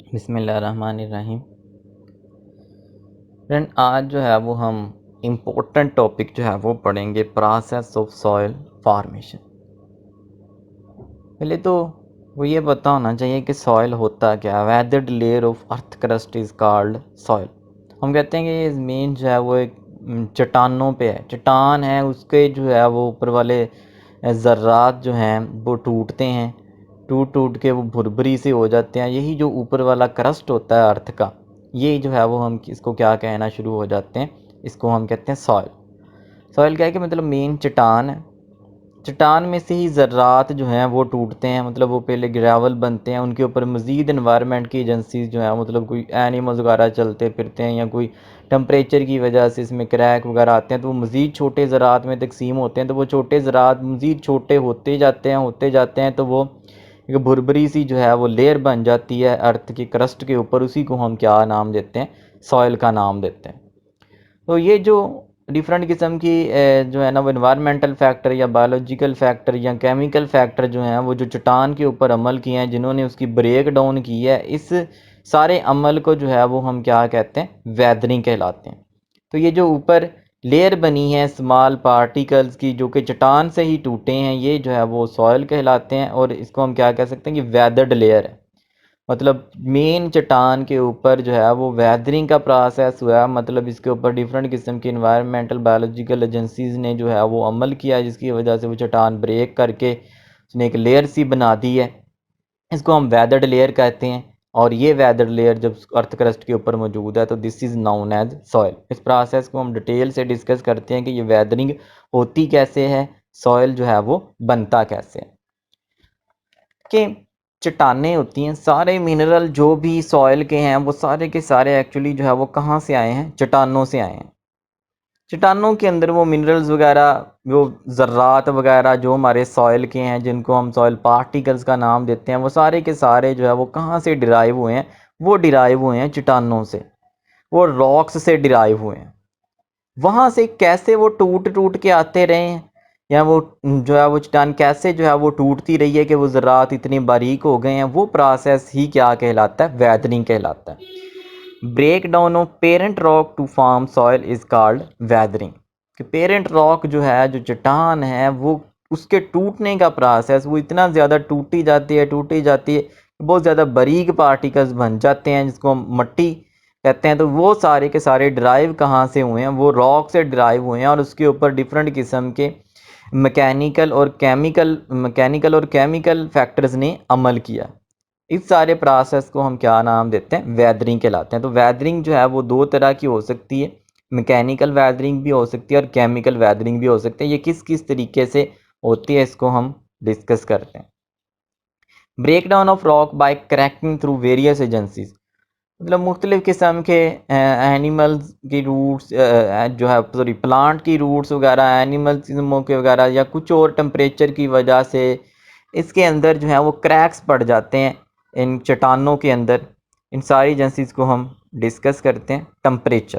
बिस्मिल्लाहिर्रहमानिर्रहीम। फ्रेंड, आज जो है वो हम इम्पोर्टेंट टॉपिक जो है वो पढ़ेंगे, प्रोसेस ऑफ सॉइल फॉर्मेशन। पहले तो वो ये पता होना चाहिए कि सॉइल होता क्या है। Weathered layer of earth crust is called soil. हम कहते हैं कि ये ज़मीन जो है वो एक चट्टानों पे है, चट्टान है, उसके जो है वो ऊपर वाले ज़र्रात जो हैं वो टूटते हैं, टूट टूट के वो भुरभुरी से हो जाते हैं। यही जो ऊपर वाला क्रस्ट होता है अर्थ का, ये जो है वो हम इसको क्या कहना शुरू हो जाते हैं, इसको हम कहते हैं सॉइल। सॉइल क्या है कि मतलब मेन चट्टान है, चट्टान में से ही ज़र्रात जो हैं वो टूटते हैं, मतलब वो पहले ग्रेवल बनते हैं, उनके ऊपर मज़ीद इन्वायरमेंट की एजेंसीज जो हैं, मतलब कोई एनिमल्स वगैरह चलते फिरते हैं या कोई टेम्परेचर की वजह से इसमें क्रैक वगैरह आते हैं, तो वो मज़ीद छोटे ज़रात में तकसीम होते हैं। तो वो छोटे ज़रात मज़ीद छोटे होते जाते हैं, तो वो एक भुरभुरी सी जो है वो लेयर बन जाती है अर्थ की क्रस्ट के ऊपर। उसी को हम क्या नाम देते हैं, सॉइल का नाम देते हैं। तो ये जो डिफरेंट किस्म की जो है ना वो इन्वायरमेंटल फैक्टर या बायोलॉजिकल फैक्टर या केमिकल फैक्टर जो हैं वो जो चट्टान के ऊपर अमल किए हैं, जिन्होंने उसकी ब्रेक डाउन की है, इस सारे अमल को जो है वो हम क्या कहते हैं, वेदरिंग कहलाते हैं। तो ये जो ऊपर लेयर बनी है स्मॉल पार्टिकल्स की, जो कि चट्टान से ही टूटे हैं, ये जो है वो सॉइल कहलाते हैं। और इसको हम क्या कह सकते हैं कि वेदर्ड लेयर है, मतलब मेन चट्टान के ऊपर जो है वो वेदरिंग का प्रोसेस हुआ है, मतलब इसके ऊपर डिफरेंट किस्म की इन्वायरमेंटल बायोलॉजिकल एजेंसीज ने जो है वो अमल किया, जिसकी वजह से वो चट्टान ब्रेक करके उसने एक लेयर सी बना दी है। इसको हम वेदर्ड लेयर कहते हैं। और ये वेदर्ड लेयर जब अर्थ क्रस्ट के ऊपर मौजूद है तो this is known as soil. इस प्रोसेस को हम डिटेल से डिस्कस करते हैं कि ये वेदरिंग होती कैसे है, सॉइल जो है वो बनता कैसे है। कि चट्टानें होती हैं, सारे मिनरल जो भी सॉइल के हैं वो सारे के सारे एक्चुअली जो है वो कहाँ से आए हैं, चट्टानों से आए हैं। चट्टानों के अंदर वो मिनरल्स वगैरह, वो ज़र्रात वगैरह जो हमारे सॉइल के हैं, जिनको हम सॉइल पार्टिकल्स का नाम देते हैं, वो सारे के सारे जो है वो कहाँ से डिराइव हुए हैं, वो डिराइव हुए हैं चट्टानों से, वो रॉक्स से डिराइव हुए हैं। वहाँ से कैसे वो टूट टूट के आते रहे हैं, या वो जो है वो चट्टान कैसे जो है वो टूटती रही है कि वो ज़रात इतनी बारीक हो गए हैं, वो प्रोसेस ही क्या कहलाता है, वेदरिंग कहलाता है। Break down of parent rock to form soil is called weathering. कि पेरेंट रॉक जो है, जो चट्टान है, वो उसके टूटने का प्रोसेस, वो इतना ज़्यादा टूटी जाती है, बहुत ज़्यादा बारीक पार्टिकल्स बन जाते हैं, जिसको हम मट्टी कहते हैं। तो वो सारे के सारे ड्राइव कहाँ से हुए हैं, वो रॉक से ड्राइव हुए हैं, और उसके ऊपर डिफरेंट किस्म के मैकेनिकल और केमिकल फैक्टर्स ने अमल किया। इस सारे प्रोसेस को हम क्या नाम देते हैं, वेदरिंग कहलाते हैं। तो वेदरिंग जो है वो दो तरह की हो सकती है, मैकेनिकल वेदरिंग भी हो सकती है और केमिकल वेदरिंग भी हो सकती है। ये किस किस तरीके से होती है, इसको हम डिस्कस करते हैं। Break down of rock by cracking through various agencies, मतलब मुख्तलिफ़ किस्म के एनिमल्स की रूट्स जो है, सॉरी, प्लांट की रूट्स वगैरह, एनिमल्स के वगैरह, या कुछ और टेम्परेचर की वजह से इसके अंदर जो है वो क्रैक्स पड़ जाते हैं इन चट्टानों के अंदर। इन सारी एजेंसीज को हम डिस्कस करते हैं। टेम्परेचर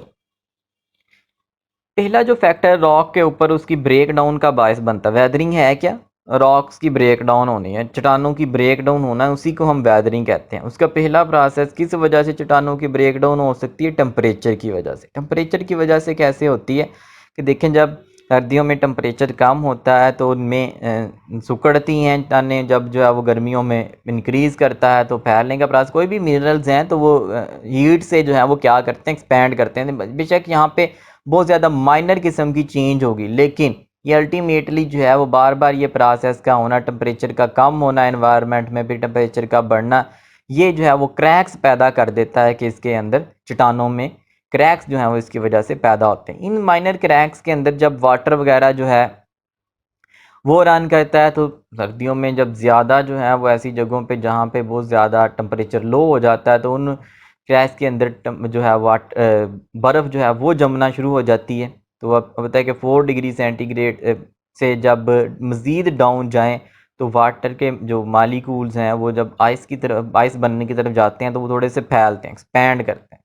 पहला जो फैक्टर रॉक के ऊपर उसकी ब्रेक डाउन का बायस बनता है। वेदरिंग है क्या, रॉक्स की ब्रेक डाउन होनी है, चट्टानों की ब्रेक डाउन होना है, उसी को हम वेदरिंग कहते हैं। उसका पहला प्रोसेस किस वजह से चट्टानों की ब्रेक डाउन हो सकती है, टेम्परेचर की वजह से। टेम्परेचर की वजह से कैसे होती है कि देखें, जब सर्दियों में टेम्परेचर कम होता है तो उनमें सिकुड़ती हैं चट्टानें, जब जो है वो गर्मियों में इंक्रीज़ करता है तो फैलने का प्रोसेस। कोई भी मिनरल्स हैं तो वो हीट से जो है वो क्या करते हैं, एक्सपैंड करते हैं। बेशक यहाँ पे बहुत ज़्यादा माइनर किस्म की चेंज होगी, लेकिन ये अल्टीमेटली जो है वो बार बार ये प्रोसेस का होना, टेम्परेचर का कम होना एनवायरनमेंट में, फिर टेम्परेचर का बढ़ना, ये जो है वो क्रैक्स पैदा कर देता है कि इसके अंदर चट्टानों में क्रैक्स जो हैं वो इसकी वजह से पैदा होते हैं। इन माइनर क्रैक्स के अंदर जब वाटर वगैरह जो है वो रन करता है, तो सर्दियों में जब ज़्यादा जो है वो ऐसी जगहों पे जहाँ पे बहुत ज़्यादा टेम्परेचर लो हो जाता है, तो उन क्रैक्स के अंदर जो है बर्फ़ जो है वो जमना शुरू हो जाती है। तो अब पता है कि 4 डिग्री सेंटीग्रेड से जब मज़ीद डाउन जाएँ, तो वाटर के जो मालिक्यूल्स हैं वो जब आइस बनने की तरफ जाते हैं, तो वो थोड़े से फैलते हैं, एक्सपैंड करते हैं।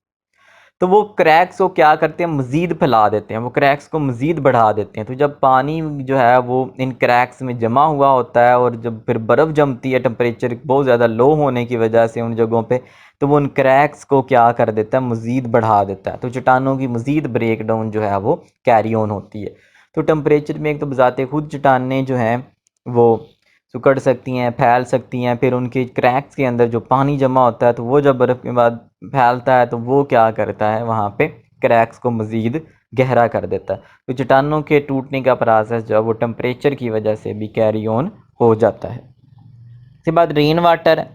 तो वो क्रैक्स को क्या करते हैं, मज़ीद फैला देते हैं, वो क्रैक्स को मज़ीद बढ़ा देते हैं। तो जब पानी जो है वो इन क्रैक्स में जमा हुआ होता है और जब फिर बर्फ़ जमती है टेम्परेचर बहुत ज़्यादा लो होने की वजह से उन जगहों पे, तो वो उन क्रैक्स को क्या कर देता है, मज़ीद बढ़ा देता है। तो चट्टानों की मज़ीद ब्रेक डाउन जो है वो कैरी ऑन होती है। तो टेम्परेचर में एक तो बज़ाते खुद चट्टानें जो हैं वो सिकुड़ सकती हैं, फैल सकती हैं, फिर उनके क्रैक्स के अंदर जो पानी जमा होता है तो वो जब बर्फ़ के बाद फैलता है तो वो क्या करता है, वहाँ पे क्रैक्स को मज़ीद गहरा कर देता है। तो चट्टानों के टूटने का प्रोसेस जो है वो टेम्परेचर की वजह से भी कैरी ऑन हो जाता है। इसके बाद रेन वाटर है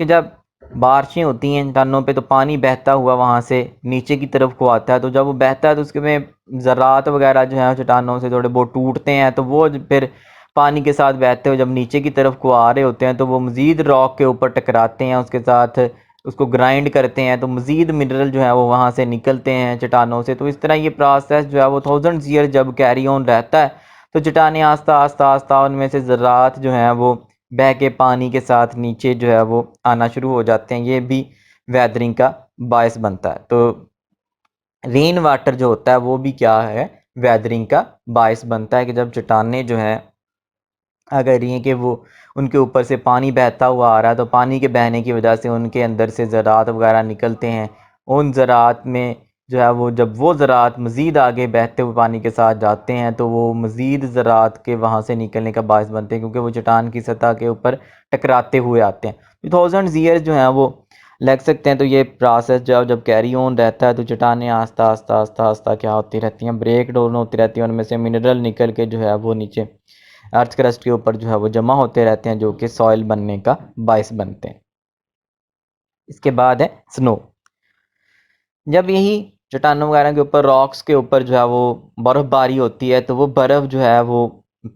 कि जब बारिशें होती हैं चट्टानों पे तो पानी बहता हुआ वहाँ से नीचे की तरफ को आता है। तो जब वो बहता है तो उसके में ज़रात वगैरह जो है चट्टानों से थोड़े बहुत टूटते हैं, तो वो फिर पानी के साथ बहते हुए जब नीचे की तरफ को आ रहे होते हैं तो वो मज़ीद रॉक के ऊपर टकराते हैं, उसके साथ उसको ग्राइंड करते हैं, तो मज़ीद मिनरल जो है वो वहाँ से निकलते हैं चट्टानों से। तो इस तरह ये प्रोसेस जो है वो थाउजेंड्स ईयर जब कैरी ऑन रहता है तो चट्टानें आस्ता आस्ता आस्ता उनमें से ज़रात जो हैं वो बह के पानी के साथ नीचे जो है वो आना शुरू हो जाते हैं। ये भी वेदरिंग का बायस बनता है। तो रेन वाटर जो होता है वो भी क्या है, वेदरिंग का बायस बनता है कि जब चट्टानें जो हैं अगर ये कि वो उनके ऊपर से पानी बहता हुआ आ रहा है तो पानी के बहने की वजह से उनके अंदर से ज़रात वगैरह निकलते हैं। उन ज़रात में जो है वो जब वो ज़रात मज़ीद आगे बहते हुए पानी के साथ जाते हैं तो वो मज़ीद ज़रात के वहाँ से निकलने का बायस बनते हैं, क्योंकि वो चट्टान की सतह के ऊपर टकराते हुए आते हैं। थाउजेंड्स ईयर्स जो हैं वो लग सकते हैं। तो ये प्रोसेस जब कैरी ऑन रहता है तो चट्टानें आस्ता आस्ता आस्ता आस्ता क्या होती रहती हैं, ब्रेक डाउन होती रहती हैं, उनमें से मिनरल निकल के जो है वो नीचे अर्थ क्रस्ट के ऊपर जो है वो जमा होते रहते हैं, जो कि सॉइल बनने का बायस बनते हैं। इसके बाद है स्नो। जब यही चट्टानों वगैरह के ऊपर रॉक्स के ऊपर जो है वो बर्फ़बारी होती है तो वो बर्फ़ जो है वो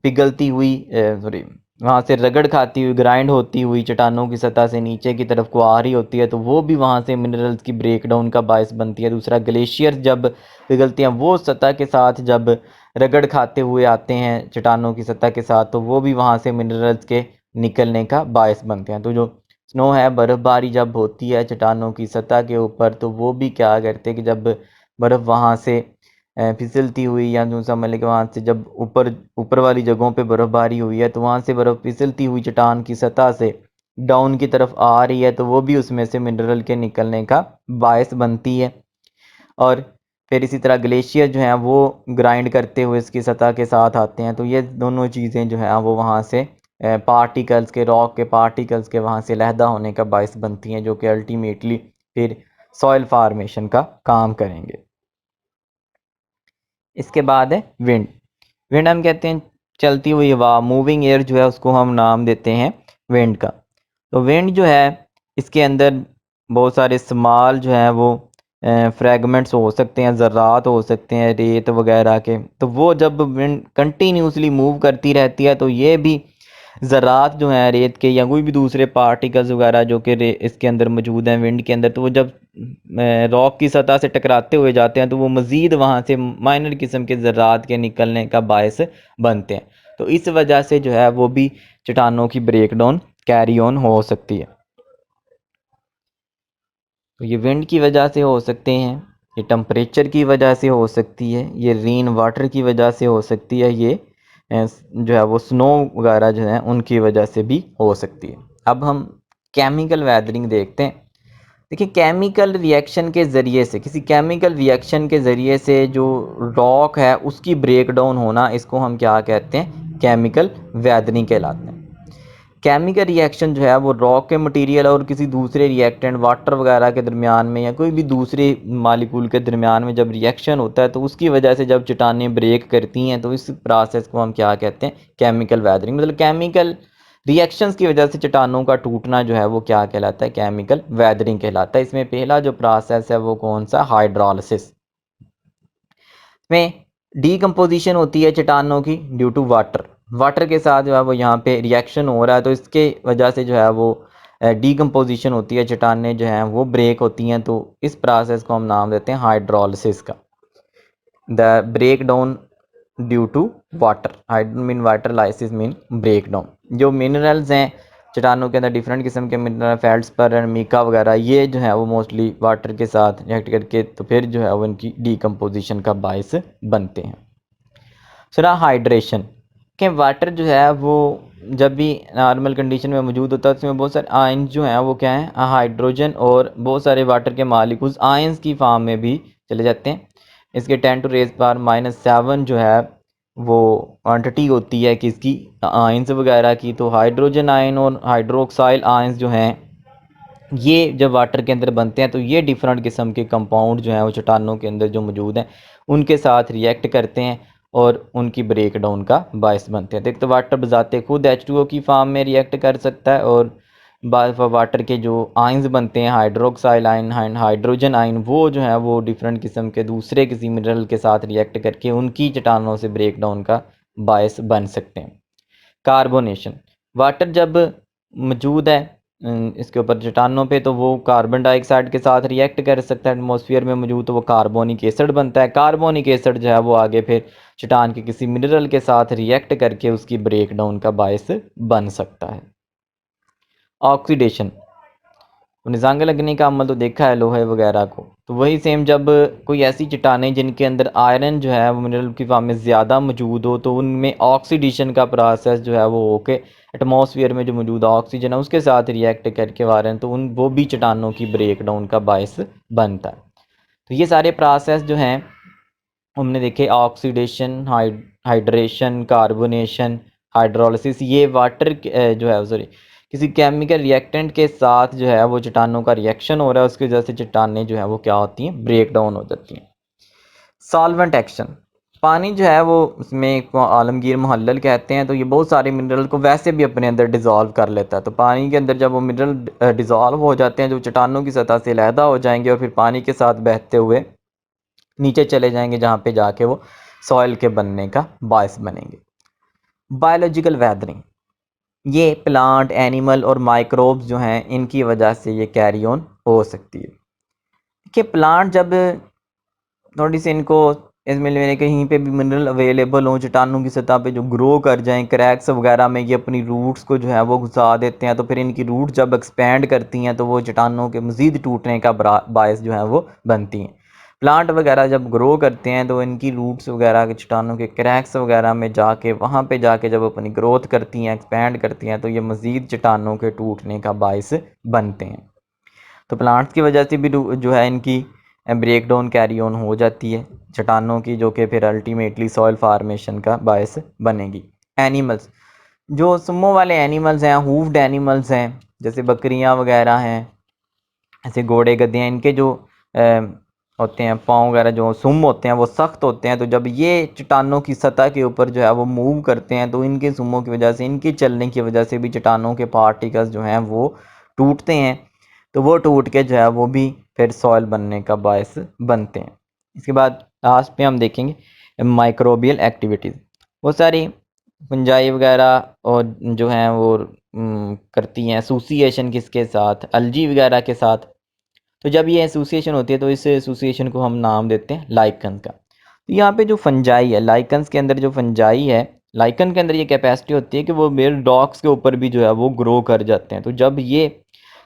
पिघलती हुई सॉरी वहाँ से रगड़ खाती हुई ग्राइंड होती हुई चट्टानों की सतह से नीचे की तरफ को आ रही होती है, तो वो भी वहाँ से मिनरल्स की ब्रेक डाउन का बायस बनती है। दूसरा ग्लेशियर जब पिघलती हैं वो सतह के साथ जब रगड़ खाते हुए आते हैं चट्टानों की सतह के साथ, तो वो भी वहाँ से मिनरल्स के निकलने का बायस बनते हैं। तो जो स्नो है, बर्फ़बारी जब होती है चट्टानों की सतह के ऊपर तो वो भी क्या करते हैं कि जब बर्फ़ वहाँ से फिसलती हुई या जो समझ लें कि वहाँ से जब ऊपर ऊपर वाली जगहों पे बर्फ़बारी हुई है तो वहाँ से बर्फ़ फिसलती हुई चट्टान की सतह से डाउन की तरफ आ रही है, तो वो भी उसमें से मिनरल के निकलने का बायस बनती है। और फिर इसी तरह ग्लेशियर जो हैं वो ग्राइंड करते हुए इसकी सतह के साथ आते हैं। तो ये दोनों चीज़ें जो हैं वो वहाँ से पार्टिकल्स के रॉक के पार्टिकल्स के वहाँ से लहदा होने का बायस बनती हैं, जो कि अल्टीमेटली फिर सॉइल फार्मेशन का काम करेंगे। इसके बाद है विंड। विंड हम कहते हैं चलती हुई हवा, मूविंग एयर जो है उसको हम नाम देते हैं विंड का। तो विंड जो है इसके अंदर बहुत सारे स्मॉल जो हैं वो फ्रैगमेंट्स हो सकते हैं, ज़रात हो सकते हैं रेत वगैरह के। तो वो जब विंड कंटिन्यूसली मूव करती रहती है तो ये भी ज़रात जो हैं रेत के या कोई भी दूसरे पार्टिकल्स वगैरह जो कि इसके अंदर मौजूद हैं विंड के अंदर, तो वो जब रॉक की सतह से टकराते हुए जाते हैं तो वो मज़ीद वहाँ से माइनर किस्म के ज़रात के निकलने का बायस बनते हैं। तो इस वजह से जो है वो भी चट्टानों की ब्रेक डाउन कैरी ऑन हो सकती है। तो ये विंड की वजह से हो सकते हैं, ये टेम्परेचर की वजह से हो सकती है, ये रेन वाटर की वजह से हो सकती है, ये जो है वो स्नो वगैरह जो है उनकी वजह से भी हो सकती है। अब हम केमिकल वेदरिंग देखते हैं। देखिए, केमिकल रिएक्शन के ज़रिए से किसी केमिकल रिएक्शन के ज़रिए से जो रॉक है उसकी ब्रेक डाउन होना, इसको हम क्या कहते हैं, केमिकल वेदरिंग कहलाते हैं। केमिकल रिएक्शन जो है वो रॉक के मटेरियल और किसी दूसरे रिएक्टेंट वाटर वगैरह के दरमियान में या कोई भी दूसरे मालिक्यूल के दरमियान में जब रिएक्शन होता है तो उसकी वजह से जब चट्टानें ब्रेक करती हैं तो इस प्रोसेस को हम क्या कहते हैं, केमिकल वेदरिंग। मतलब केमिकल रिएक्शंस की वजह से चट्टानों का टूटना जो है वो क्या कहलाता है, केमिकल वेदरिंग कहलाता है। इसमें पहला जो प्रोसेस है वो कौन सा, हाइड्रोलिसिस में डीकम्पोजिशन होती है चट्टानों की ड्यू टू वाटर। वाटर के साथ जो है वो यहाँ पे रिएक्शन हो रहा है तो इसके वजह से जो है वो डीकम्पोजिशन होती है, चट्टानें जो हैं वो ब्रेक होती हैं। तो इस प्रोसेस को हम नाम देते हैं हाइड्रोलिसिस का, the break down due to water. Hydro mean water, lysis mean break down. जो मिनरल्स हैं चट्टानों के अंदर डिफरेंट किस्म के मिनरल फेल्ड्सपर, मीका वगैरह, ये जो है वो मोस्टली वाटर के साथ रिएक्ट करके तो फिर जो है वो इनकी डीकम्पोजिशन का बायस बनते हैं। दूसरा हाइड्रेशन, कि वाटर जो है वो जब भी नॉर्मल कंडीशन में मौजूद होता है उसमें बहुत सारे आयंस जो हैं वो क्या हैं, हाइड्रोजन और बहुत सारे वाटर के मालिक्यूल्स आयंस की फॉर्म में भी चले जाते हैं। इसके 10⁻⁻⁷ जो है वो क्वांटिटी होती है कि इसकी आयंस वगैरह की। तो हाइड्रोजन आयन और हाइड्रोक्साइल आयंस जो हैं ये जब वाटर के अंदर बनते हैं तो ये डिफरेंट किस्म के कंपाउंड जो हैं वो चट्टानों के अंदर जो मौजूद हैं उनके साथ रिएक्ट करते हैं और उनकी ब्रेक डाउन का बायस बनते हैं। तो एक तो वाटर बजाते खुद H2O की फॉर्म में रिएक्ट कर सकता है, और वाटर के जो आयंस बनते हैं हाइड्रोक्साइल आयन, हाइड्रोजन आयन, वो जो है वो डिफरेंट किस्म के दूसरे किसी मिनरल के साथ रिएक्ट करके उनकी चट्टानों से ब्रेक डाउन का बायस बन सकते हैं। कार्बोनेशन, वाटर जब मौजूद है इसके ऊपर चट्टानों पे तो वो कार्बन डाइऑक्साइड के साथ रिएक्ट कर सकता है एटमॉस्फेयर में मौजूद, तो वो कार्बोनिक एसिड बनता है। कार्बोनिक एसिड जो है वो आगे फिर चट्टान के किसी मिनरल के साथ रिएक्ट करके उसकी ब्रेक डाउन का बायस बन सकता है। ऑक्सीडेशन, उन्हें जंग लगने का अमल तो देखा है लोहे वगैरह को, तो वही सेम जब कोई ऐसी चट्टानें जिनके अंदर आयरन जो है वो मिनरल की फॉर्म में ज़्यादा मौजूद हो तो उनमें ऑक्सीडेशन का प्रोसेस जो है वो होके एटमॉस्फेयर में जो मौजूद ऑक्सीजन है उसके साथ रिएक्ट करके आयरन, तो वो भी चट्टानों की ब्रेक डाउन का बायस बनता है। तो ये सारे प्रोसेस जो हैं हमने देखे, ऑक्सीडेशन, हाइड्रेशन, कार्बोनेशन, हाइड्रोलिसिस, ये वाटर जो है सॉरी किसी केमिकल रिएक्टेंट के साथ जो है वो चट्टानों का रिएक्शन हो रहा है, उसकी वजह से चट्टानें जो है वो क्या होती हैं, ब्रेक डाउन हो जाती हैं। सॉल्वेंट एक्शन, पानी जो है वो उसमें को आलमगीर मुहल्लल कहते हैं, तो ये बहुत सारे मिनरल को वैसे भी अपने अंदर डिज़ोल्व कर लेता है। तो पानी के अंदर जब वो मिनरल डिज़ोल्व हो जाते हैं जो चट्टानों की सतह से अलहदा हो जाएंगे और फिर पानी के साथ बहते हुए नीचे चले जाएंगे जहाँ पे जाके वो सॉइल के बनने का बायस बनेंगे। बायोलॉजिकल वेदरिंग, ये प्लांट, एनिमल और माइक्रोब्स जो हैं इनकी वजह से ये कैरी ऑन हो सकती है। कि प्लांट जब थोड़ी सी इनको इसमें मेरे कहीं पे भी मिनरल अवेलेबल हो चट्टानों की सतह पे जो ग्रो कर जाएं क्रैक्स वगैरह में, ये अपनी रूट्स को जो है वो घुसा देते हैं, तो फिर इनकी रूट जब एक्सपेंड करती हैं तो वो चट्टानों के मज़ीद टूटने का बायस जो है वो बनती हैं। प्लांट वगैरह जब ग्रो करते हैं तो इनकी रूट्स वगैरह के चट्टानों के क्रैक्स वगैरह में जाके वहाँ पे जाके जब अपनी ग्रोथ करती हैं, एक्सपेंड करती हैं, तो ये मज़ीद चट्टानों के टूटने का बायस बनते हैं। तो प्लांट्स की वजह से भी जो है इनकी ब्रेक डाउन कैरी ऑन हो जाती है चट्टानों की, जो कि फिर अल्टीमेटली सॉइल फार्मेशन का बायस बनेगी। एनिमल्स, जो सुमो वाले एनिमल्स हैं, हूफ्ड एनिमल्स हैं, जैसे बकरियां वगैरह हैं, ऐसे घोड़े गधे हैं, इनके जो होते हैं पाँव वगैरह जो सुम होते हैं वो सख्त होते हैं, तो जब ये चट्टानों की सतह के ऊपर जो है वो मूव करते हैं तो इनके सुमों की वजह से, इनके चलने की वजह से भी चट्टानों के पार्टिकल्स जो हैं वो टूटते हैं, तो वो टूट के जो है वो भी फिर सॉइल बनने का बायस बनते हैं। इसके बाद लास्ट पे हम देखेंगे माइक्रोबियल एक्टिविटीज़। वो सारी फंजाई वगैरह और जो हैं वो करती हैं एसोसिएशन किसके साथ, अलजी वगैरह के साथ। तो जब ये एसोसिएशन होती है तो इस एसोसिएशन को हम नाम देते हैं लाइकन का। तो यहाँ पे जो फंजाई है, लाइकन्स के अंदर जो फंजाई है, लाइकन के अंदर ये कैपेसिटी होती है कि वो मेरे रॉक्स के ऊपर भी जो है वो ग्रो कर जाते हैं। तो जब ये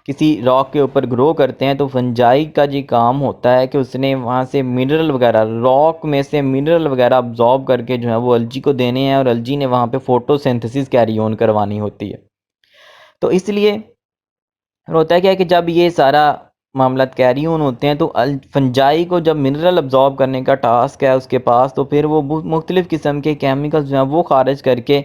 किसी रॉक के ऊपर ग्रो करते हैं तो फंजाई का जी काम होता है कि उसने वहाँ से मिनरल वगैरह, रॉक में से मिनरल वगैरह अब्जॉर्ब करके जो है वो अलजी को देने हैं, और अलजी ने वहाँ पे फोटोसिंथेसिस कैरी ऑन करवानी होती है। तो इसलिए होता है क्या है कि जब ये सारा मामला कैरी ऑन होते हैं तो फंजाई को जब मिनरल अब्जॉर्ब करने का टास्क है उसके पास, तो फिर वो मुख्तलिफ़ किस्म के केमिकल्स जो हैं वो खारिज करके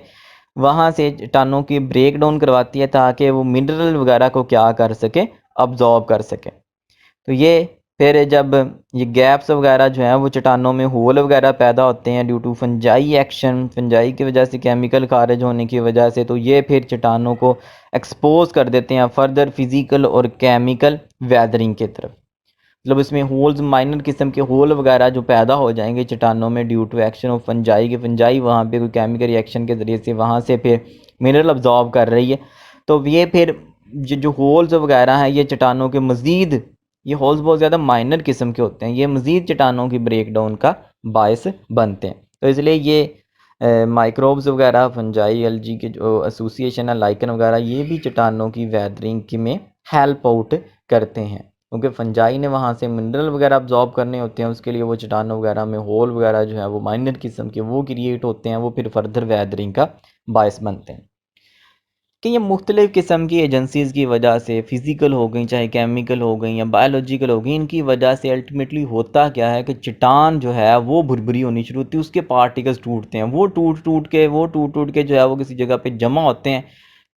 वहाँ से चट्टानों की ब्रेक डाउन करवाती है ताकि वो मिनरल वगैरह को क्या कर सके, अब्जॉर्ब कर सके। तो ये फिर जब ये गैप्स वगैरह जो हैं वो चट्टानों में होल वगैरह पैदा होते हैं due to fungi action, fungi की वजह से केमिकल खारिज होने की वजह से, तो ये फिर चट्टानों को एक्सपोज कर देते हैं फर्दर फिज़िकल और केमिकल वेदरिंग की तरफ। मतलब इसमें होल्स, माइनर किस्म के होल वगैरह जो पैदा हो जाएंगे चट्टानों में due to action of fungi के, फंजाई वहाँ पे कोई केमिकल रिएक्शन के ज़रिए से वहाँ से फिर मिनरल अब्जॉर्ब कर रही है, तो ये फिर जो होल्स वगैरह हैं ये चट्टानों के मज़ीद, ये होल्स बहुत ज़्यादा माइनर किस्म के होते हैं, ये मज़ीद चट्टानों की ब्रेक डाउन का बायस बनते हैं। तो इसलिए ये माइक्रोब्स वगैरह, फंजाई, एलजी के जो एसोसिएशन है, लाइकन वगैरह, ये भी चट्टानों की वेदरिंग में हेल्प आउट करते हैं, क्योंकि फंजाई ने वहाँ से मिनरल वगैरह अब्जॉर्ब करने होते हैं, उसके लिए वो चट्टानों वगैरह में होल वगैरह जो है वो माइनर किस्म के वो क्रिएट होते हैं, वो फिर फर्दर वेदरिंग का बायस बनते हैं। कि ये मुख्तलिफ़ किस्म की एजेंसीज़ की वजह से, फ़िज़िकल हो गई, चाहे केमिकल हो गई या बायोलॉजिकल हो गई, इनकी वजह से अल्टीमेटली होता क्या है कि चट्टान जो है वो भुरभुरी होनी शुरू होती है, उसके पार्टिकल्स टूटते हैं, वो टूट टूट के जो है वो किसी जगह पे जमा होते हैं,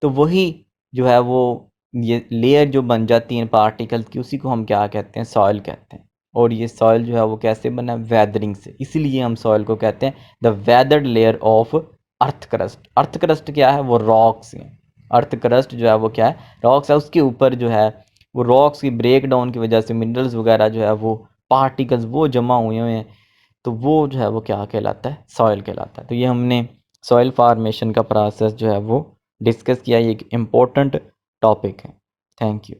तो वही जो है वो ये लेयर जो बन जाती है पार्टिकल्स की, उसी को हम क्या कहते हैं, सॉइल कहते हैं। और ये सॉइल जो है वो कैसे बना है, वेदरिंग से, इसीलिए हम सॉइल को कहते हैं the weathered layer of earth crust. Earth crust क्या है, वो रॉक्स हैं। अर्थ क्रस्ट जो है वो क्या है, रॉक्स है, उसके ऊपर जो है वो रॉक्स की ब्रेक डाउन की वजह से मिनरल्स वगैरह जो है वो पार्टिकल्स वो जमा हुए हुए हैं, तो वो जो है वो क्या कहलाता है, सॉइल कहलाता है। तो ये हमने सॉइल फार्मेशन का प्रोसेस जो है वो डिस्कस किया, ये एक इम्पोर्टेंट टॉपिक है। Thank you.